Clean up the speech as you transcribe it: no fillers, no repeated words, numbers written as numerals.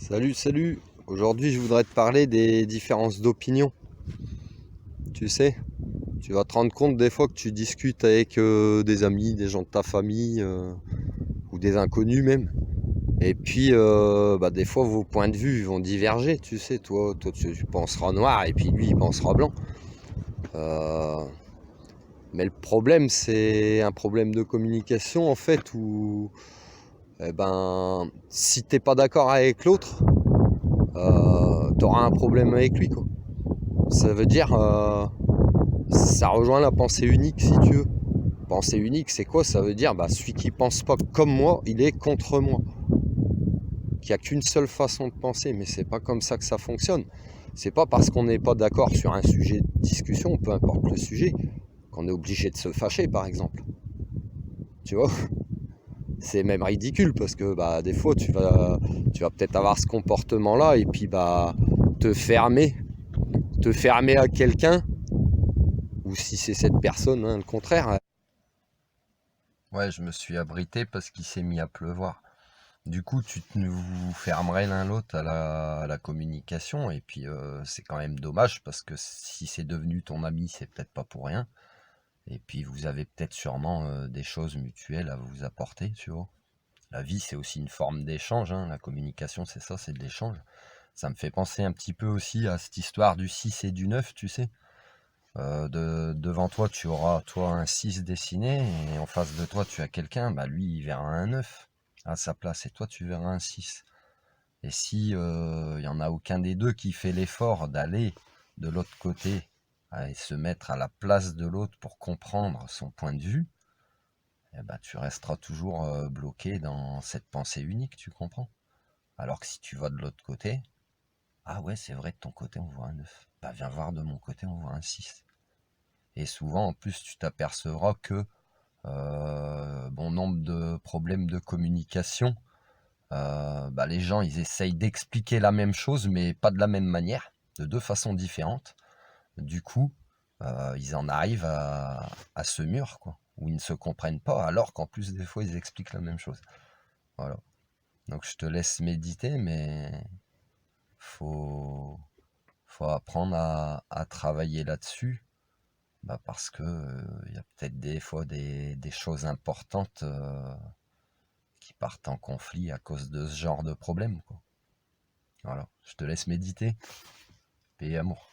Salut, salut. Aujourd'hui, je voudrais te parler des différences d'opinion. Tu sais, tu vas te rendre compte des fois que tu discutes avec des amis, des gens de ta famille ou des inconnus même. Et puis, des fois, vos points de vue vont diverger. Tu sais, toi, tu penseras noir et puis lui, il pensera blanc. Euh, mais le problème, c'est un problème de communication en fait où, si t'es pas d'accord avec l'autre, t'auras un problème avec lui, quoi. Ça veut dire, ça rejoint la pensée unique si tu veux. Pensée unique, c'est quoi? Ça veut dire, celui qui pense pas comme moi, il est contre moi. Qu'il n'y a qu'une seule façon de penser, mais c'est pas comme ça que ça fonctionne. C'est pas parce qu'on n'est pas d'accord sur un sujet de discussion, peu importe le sujet, qu'on est obligé de se fâcher, par exemple. Tu vois? C'est même ridicule parce que des fois tu vas peut-être avoir ce comportement-là et puis te fermer, te fermer à quelqu'un, ou si c'est cette personne, hein, le contraire. Ouais, je me suis abrité parce qu'il s'est mis à pleuvoir. Du coup, vous fermerez l'un l'autre à la communication, et puis c'est quand même dommage parce que si c'est devenu ton ami, c'est peut-être pas pour rien. Et puis vous avez peut-être sûrement des choses mutuelles à vous apporter, tu vois. La vie, c'est aussi une forme d'échange, hein. La communication, c'est ça, c'est de l'échange. Ça me fait penser un petit peu aussi à cette histoire du 6 et du 9, tu sais. Devant toi, tu auras toi un 6 dessiné, et en face de toi, tu as quelqu'un, lui, il verra un 9 à sa place, et toi, tu verras un 6. Et si il y en a aucun des deux qui fait l'effort d'aller de l'autre côté et se mettre à la place de l'autre pour comprendre son point de vue, tu resteras toujours bloqué dans cette pensée unique, tu comprends? Alors que si tu vas de l'autre côté, ah ouais, c'est vrai, de ton côté, on voit un 9. Viens voir de mon côté, on voit un 6. Et souvent, en plus, tu t'apercevras que bon nombre de problèmes de communication, les gens, ils essayent d'expliquer la même chose, mais pas de la même manière, de deux façons différentes. Du coup, ils en arrivent à ce mur, quoi, où ils ne se comprennent pas, alors qu'en plus, des fois, ils expliquent la même chose. Voilà. Donc, je te laisse méditer, mais faut, faut apprendre à travailler là-dessus. Parce que il y a peut-être des fois des choses importantes qui partent en conflit à cause de ce genre de problème, quoi. Voilà, je te laisse méditer. Paix et amour.